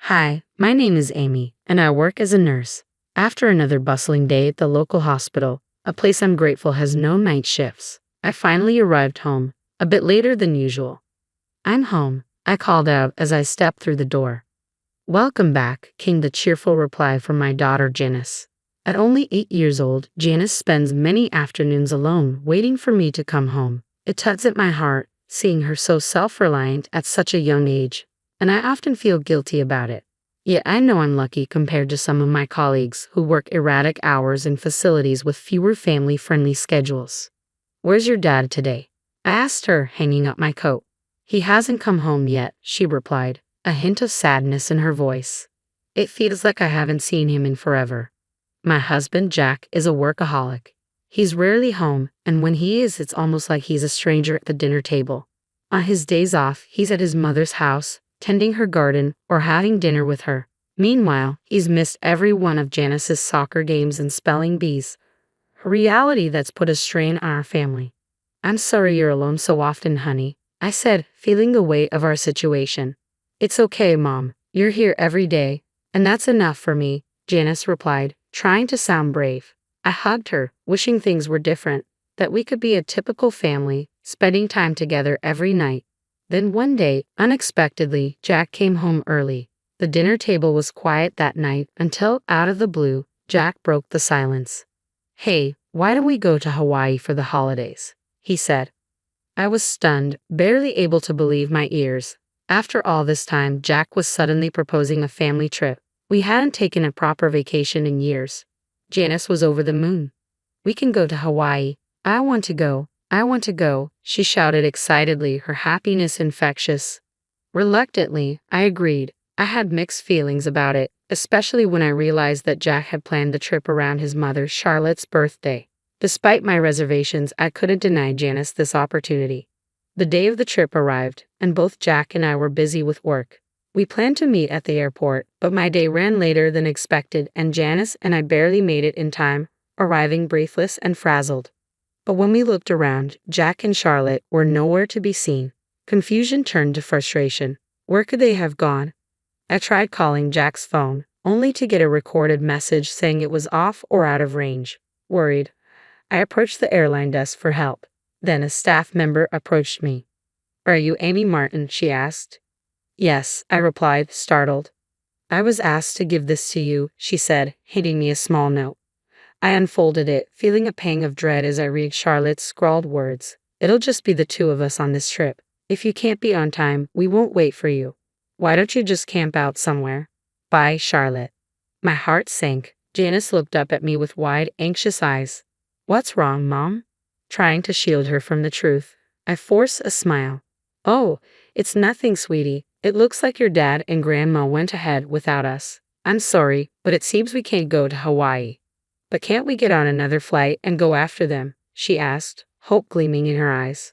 Hi, my name is Amy, and I work as a nurse. After another bustling day at the local hospital, a place I'm grateful has no night shifts, I finally arrived home, a bit later than usual. I'm home, I called out as I stepped through the door. Welcome back, came the cheerful reply from my daughter Janice. At only 8 years old, Janice spends many afternoons alone waiting for me to come home. It tugs at my heart, seeing her so self-reliant at such a young age, and I often feel guilty about it. Yet I know I'm lucky compared to some of my colleagues who work erratic hours in facilities with fewer family-friendly schedules. Where's your dad today? I asked her, hanging up my coat. He hasn't come home yet, she replied, a hint of sadness in her voice. It feels like I haven't seen him in forever. My husband, Jack, is a workaholic. He's rarely home, and when he is, it's almost like he's a stranger at the dinner table. On his days off, he's at his mother's house, tending her garden or having dinner with her. Meanwhile, he's missed every one of Janice's soccer games and spelling bees. A reality that's put a strain on our family. I'm sorry you're alone so often, honey, I said, feeling the weight of our situation. It's okay, Mom. You're here every day, and that's enough for me, Janice replied, trying to sound brave. I hugged her, wishing things were different, that we could be a typical family, spending time together every night. Then one day, unexpectedly, Jack came home early. The dinner table was quiet that night until, out of the blue, Jack broke the silence. Hey, why don't we go to Hawaii for the holidays? He said. I was stunned, barely able to believe my ears. After all this time, Jack was suddenly proposing a family trip. We hadn't taken a proper vacation in years. Janice was over the moon. We can go to Hawaii. I want to go. I want to go, she shouted excitedly, her happiness infectious. Reluctantly, I agreed. I had mixed feelings about it, especially when I realized that Jack had planned the trip around his mother Charlotte's birthday. Despite my reservations, I couldn't deny Janice this opportunity. The day of the trip arrived, and both Jack and I were busy with work. We planned to meet at the airport, but my day ran later than expected, and Janice and I barely made it in time, arriving breathless and frazzled. But when we looked around, Jack and Charlotte were nowhere to be seen. Confusion turned to frustration. Where could they have gone? I tried calling Jack's phone, only to get a recorded message saying it was off or out of range. Worried, I approached the airline desk for help. Then a staff member approached me. Are you Amy Martin? She asked. Yes, I replied, startled. I was asked to give this to you, she said, handing me a small note. I unfolded it, feeling a pang of dread as I read Charlotte's scrawled words. It'll just be the two of us on this trip. If you can't be on time, we won't wait for you. Why don't you just camp out somewhere? Bye, Charlotte. My heart sank. Janice looked up at me with wide, anxious eyes. What's wrong, Mom? Trying to shield her from the truth, I forced a smile. Oh, it's nothing, sweetie. It looks like your dad and Grandma went ahead without us. I'm sorry, but it seems we can't go to Hawaii. But can't we get on another flight and go after them? She asked, hope gleaming in her eyes.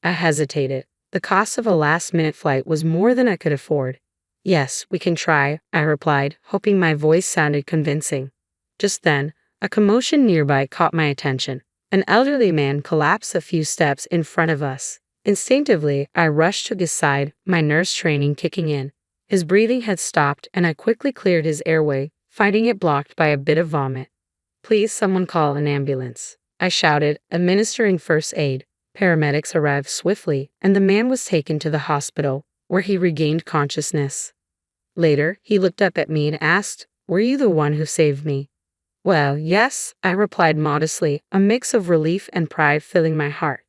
I hesitated. The cost of a last-minute flight was more than I could afford. Yes, we can try, I replied, hoping my voice sounded convincing. Just then, a commotion nearby caught my attention. An elderly man collapsed a few steps in front of us. Instinctively, I rushed to his side, my nurse training kicking in. His breathing had stopped, and I quickly cleared his airway, finding it blocked by a bit of vomit. Please, someone call an ambulance, I shouted, administering first aid. Paramedics arrived swiftly, and the man was taken to the hospital, where he regained consciousness. Later, he looked up at me and asked, Were you the one who saved me? Well, yes, I replied modestly, a mix of relief and pride filling my heart.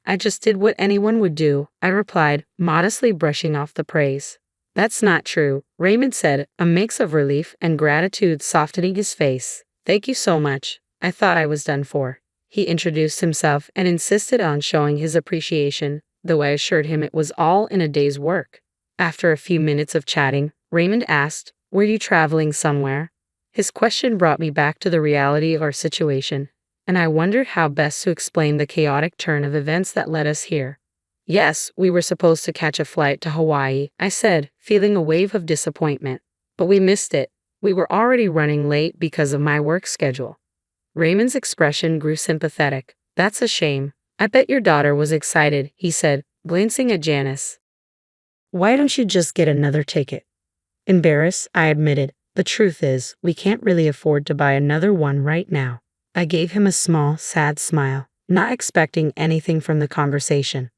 I just did what anyone would do, I replied, modestly brushing off the praise. That's not true, Raymond said, a mix of relief and gratitude softening his face. Thank you so much. I thought I was done for. He introduced himself and insisted on showing his appreciation, though I assured him it was all in a day's work. After a few minutes of chatting, Raymond asked, Were you traveling somewhere? His question brought me back to the reality of our situation, and I wondered how best to explain the chaotic turn of events that led us here. Yes, we were supposed to catch a flight to Hawaii, I said, feeling a wave of disappointment. But we missed it. We were already running late because of my work schedule. Raymond's expression grew sympathetic. That's a shame. I bet your daughter was excited, he said, glancing at Janice. Why don't you just get another ticket? Embarrassed, I admitted, the truth is, we can't really afford to buy another one right now. I gave him a small, sad smile, not expecting anything from the conversation.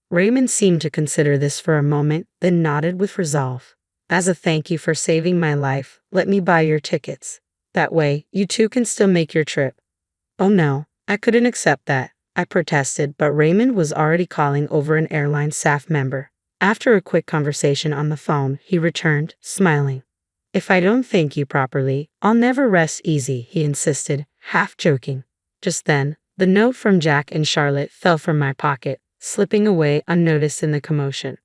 Raymond seemed to consider this for a moment, then nodded with resolve. As a thank you for saving my life, let me buy your tickets. That way, you two can still make your trip. Oh no, I couldn't accept that, I protested, but Raymond was already calling over an airline staff member. After a quick conversation on the phone, he returned, smiling. If I don't thank you properly, I'll never rest easy, he insisted, half joking. Just then, the note from Jack and Charlotte fell from my pocket, slipping away unnoticed in the commotion.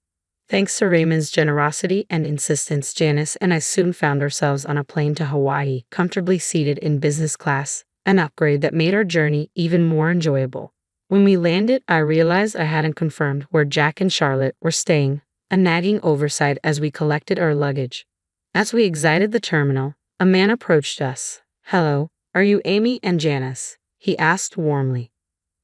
Thanks to Raymond's generosity and insistence, Janice and I soon found ourselves on a plane to Hawaii, comfortably seated in business class, an upgrade that made our journey even more enjoyable. When we landed, I realized I hadn't confirmed where Jack and Charlotte were staying, a nagging oversight as we collected our luggage. As we exited the terminal, a man approached us. "Hello, are you Amy and Janice?" he asked warmly.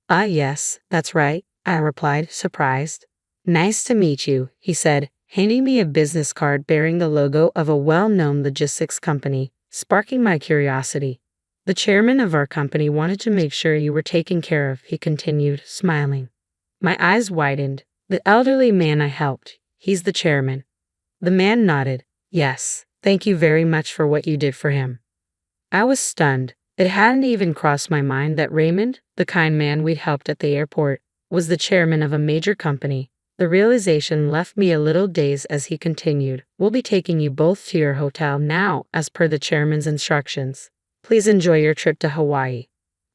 Yes, that's right," I replied, surprised. "Nice to meet you," he said, handing me a business card bearing the logo of a well-known logistics company, sparking my curiosity. "The chairman of our company wanted to make sure you were taken care of," he continued, smiling. My eyes widened. "The elderly man I helped, he's the chairman." The man nodded. "Yes, thank you very much for what you did for him." I was stunned. It hadn't even crossed my mind that Raymond, the kind man we'd helped at the airport, was the chairman of a major company. The realization left me a little dazed as he continued. "We'll be taking you both to your hotel now, as per the chairman's instructions. Please enjoy your trip to Hawaii."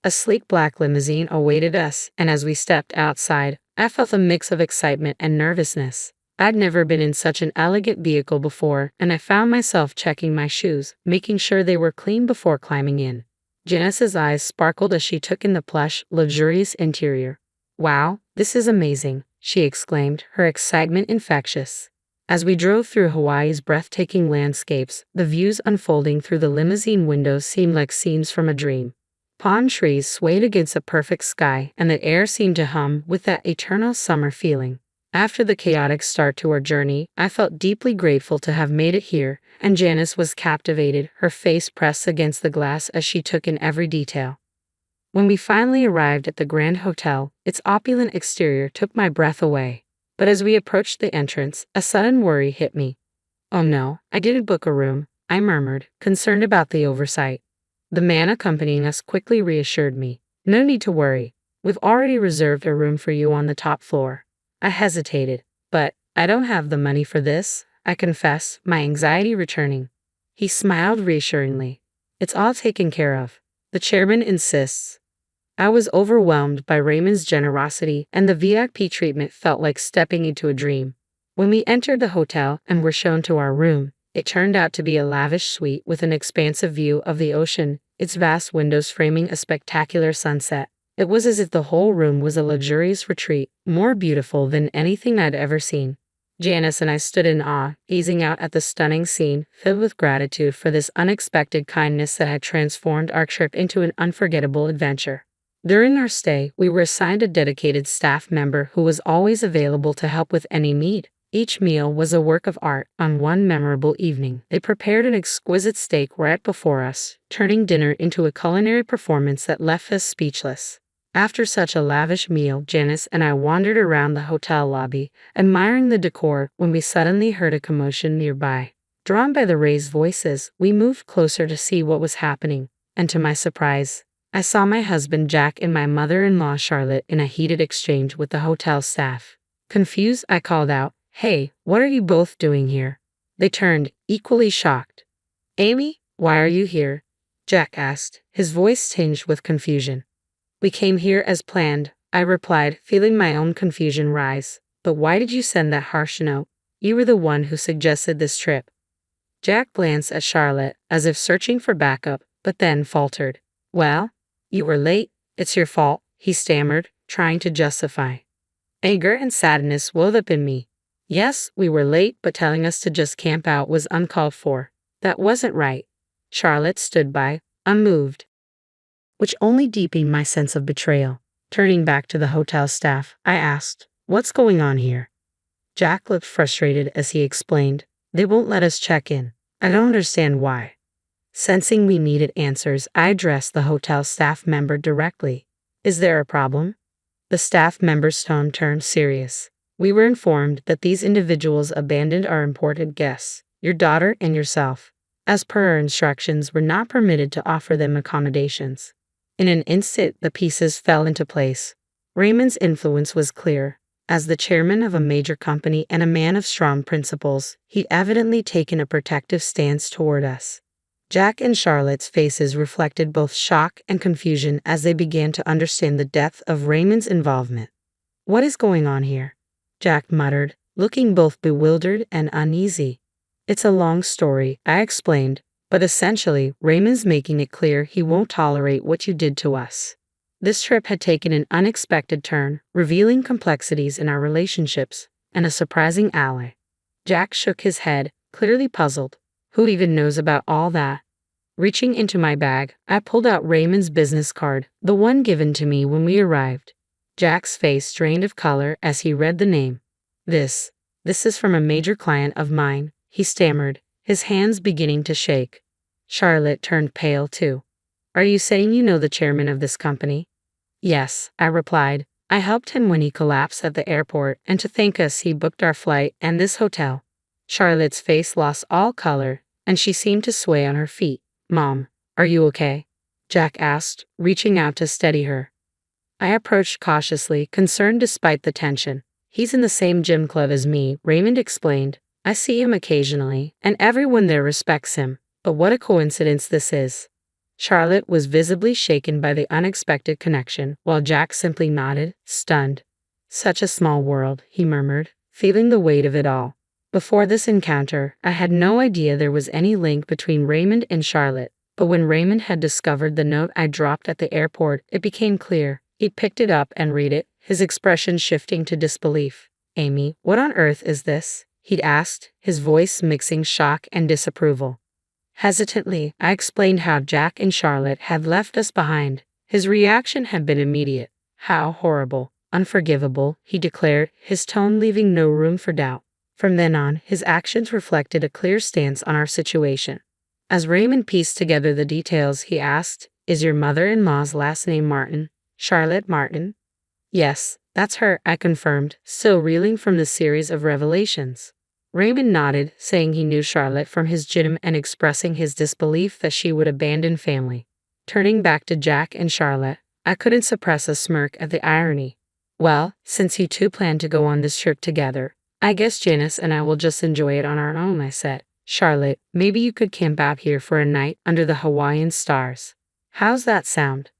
A sleek black limousine awaited us, and as we stepped outside, I felt a mix of excitement and nervousness. I'd never been in such an elegant vehicle before, and I found myself checking my shoes, making sure they were clean before climbing in. Janice's eyes sparkled as she took in the plush, luxurious interior. "Wow, this is amazing," she exclaimed, her excitement infectious. As we drove through Hawaii's breathtaking landscapes, the views unfolding through the limousine windows seemed like scenes from a dream. Palm trees swayed against a perfect sky, and the air seemed to hum with that eternal summer feeling. After the chaotic start to our journey, I felt deeply grateful to have made it here, and Janice was captivated, her face pressed against the glass as she took in every detail. When we finally arrived at the Grand Hotel, its opulent exterior took my breath away. But as we approached the entrance, a sudden worry hit me. "Oh no, I didn't book a room," I murmured, concerned about the oversight. The man accompanying us quickly reassured me. "No need to worry. We've already reserved a room for you on the top floor." I hesitated. "But I don't have the money for this," I confessed, my anxiety returning. He smiled reassuringly. "It's all taken care of. The chairman insists." I was overwhelmed by Raymond's generosity, and the VIP treatment felt like stepping into a dream. When we entered the hotel and were shown to our room, it turned out to be a lavish suite with an expansive view of the ocean, its vast windows framing a spectacular sunset. It was as if the whole room was a luxurious retreat, more beautiful than anything I'd ever seen. Janice and I stood in awe, gazing out at the stunning scene, filled with gratitude for this unexpected kindness that had transformed our trip into an unforgettable adventure. During our stay, we were assigned a dedicated staff member who was always available to help with any need. Each meal was a work of art. On one memorable evening, they prepared an exquisite steak right before us, turning dinner into a culinary performance that left us speechless. After such a lavish meal, Janice and I wandered around the hotel lobby, admiring the decor, when we suddenly heard a commotion nearby. Drawn by the raised voices, we moved closer to see what was happening, and to my surprise, I saw my husband Jack and my mother-in-law Charlotte in a heated exchange with the hotel staff. Confused, I called out, "Hey, what are you both doing here?" They turned, equally shocked. "Amy, why are you here?" Jack asked, his voice tinged with confusion. "We came here as planned," I replied, feeling my own confusion rise. "But why did you send that harsh note? You were the one who suggested this trip." Jack glanced at Charlotte, as if searching for backup, but then faltered. "Well, you were late. It's your fault," he stammered, trying to justify. Anger and sadness welled up in me. Yes, we were late, but telling us to just camp out was uncalled for. That wasn't right. Charlotte stood by, unmoved, which only deepened my sense of betrayal. Turning back to the hotel staff, I asked, "What's going on here?" Jack looked frustrated as he explained, "They won't let us check in. I don't understand why. Sensing we needed answers, I addressed the hotel staff member directly. Is there a problem? The staff member's tone turned serious. We were informed that these individuals abandoned our important guests, your daughter and yourself. As per our instructions, we're not permitted to offer them accommodations. In an instant, the pieces fell into place. Raymond's influence was clear. As the chairman of a major company and a man of strong principles, he'd evidently taken a protective stance toward us. Jack and Charlotte's faces reflected both shock and confusion as they began to understand the depth of Raymond's involvement. What is going on here? Jack muttered, looking both bewildered and uneasy. It's a long story, I explained, but essentially, Raymond's making it clear he won't tolerate what you did to us. This trip had taken an unexpected turn, revealing complexities in our relationships, and a surprising ally. Jack shook his head, clearly puzzled. Who even knows about all that? Reaching into my bag, I pulled out Raymond's business card, the one given to me when we arrived. Jack's face drained of color as he read the name. This is from a major client of mine, he stammered, his hands beginning to shake. Charlotte turned pale too. Are you saying you know the chairman of this company? Yes, I replied. I helped him when he collapsed at the airport, and to thank us he booked our flight and this hotel. Charlotte's face lost all color, and she seemed to sway on her feet. Mom, are you okay? Jack asked, reaching out to steady her. I approached cautiously, concerned despite the tension. He's in the same gym club as me, Raymond explained. I see him occasionally, and everyone there respects him. But what a coincidence this is. Charlotte was visibly shaken by the unexpected connection, while Jack simply nodded, stunned. Such a small world, he murmured, feeling the weight of it all. Before this encounter, I had no idea there was any link between Raymond and Charlotte, but when Raymond had discovered the note I dropped at the airport, it became clear. He picked it up and read it, his expression shifting to disbelief. Amy, what on earth is this? He'd asked, his voice mixing shock and disapproval. Hesitantly, I explained how Jack and Charlotte had left us behind. His reaction had been immediate. How horrible, unforgivable, he declared, his tone leaving no room for doubt. From then on, his actions reflected a clear stance on our situation. As Raymond pieced together the details, he asked, Is your mother-in-law's last name Martin? Charlotte Martin? Yes, that's her, I confirmed, still reeling from the series of revelations. Raymond nodded, saying he knew Charlotte from his gym and expressing his disbelief that she would abandon family. Turning back to Jack and Charlotte, I couldn't suppress a smirk at the irony. Well, since you two plan to go on this trip together, I guess Janice and I will just enjoy it on our own, I said. Charlotte, maybe you could camp out here for a night under the Hawaiian stars. How's that sound?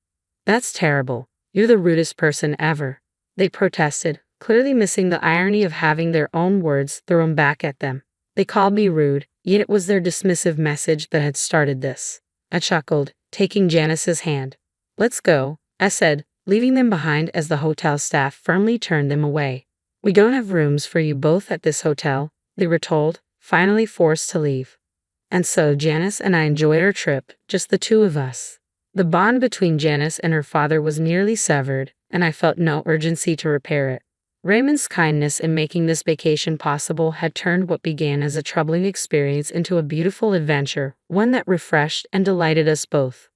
That's terrible. You're the rudest person ever. They protested, clearly missing the irony of having their own words thrown back at them. They called me rude, yet it was their dismissive message that had started this. I chuckled, taking Janice's hand. Let's go, I said, leaving them behind as the hotel staff firmly turned them away. We don't have rooms for you both at this hotel, they were told, finally forced to leave. And so Janice and I enjoyed our trip, just the two of us. The bond between Janice and her father was nearly severed, and I felt no urgency to repair it. Raymond's kindness in making this vacation possible had turned what began as a troubling experience into a beautiful adventure, one that refreshed and delighted us both.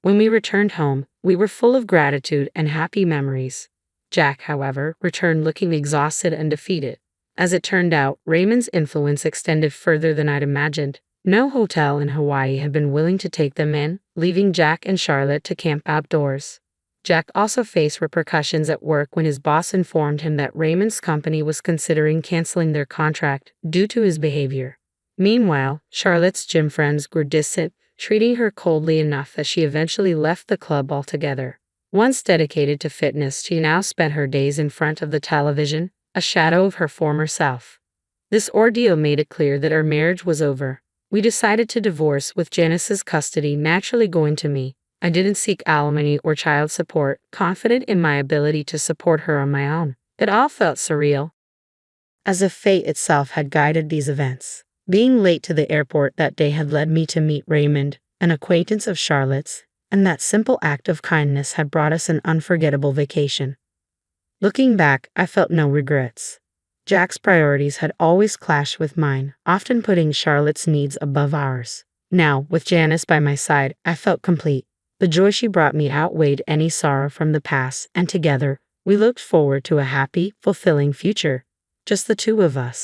When we returned home, we were full of gratitude and happy memories. Jack, however, returned looking exhausted and defeated. As it turned out, Raymond's influence extended further than I'd imagined. No hotel in Hawaii had been willing to take them in, leaving Jack and Charlotte to camp outdoors. Jack also faced repercussions at work when his boss informed him that Raymond's company was considering canceling their contract due to his behavior. Meanwhile, Charlotte's gym friends grew distant, treating her coldly enough that she eventually left the club altogether. Once dedicated to fitness, she now spent her days in front of the television, a shadow of her former self. This ordeal made it clear that our marriage was over. We decided to divorce, with Janice's custody naturally going to me. I didn't seek alimony or child support, confident in my ability to support her on my own. It all felt surreal, as if fate itself had guided these events. Being late to the airport that day had led me to meet Raymond, an acquaintance of Charlotte's, and that simple act of kindness had brought us an unforgettable vacation. Looking back, I felt no regrets. Jack's priorities had always clashed with mine, often putting Charlotte's needs above ours. Now, with Janice by my side, I felt complete. The joy she brought me outweighed any sorrow from the past, and together, we looked forward to a happy, fulfilling future. Just the two of us.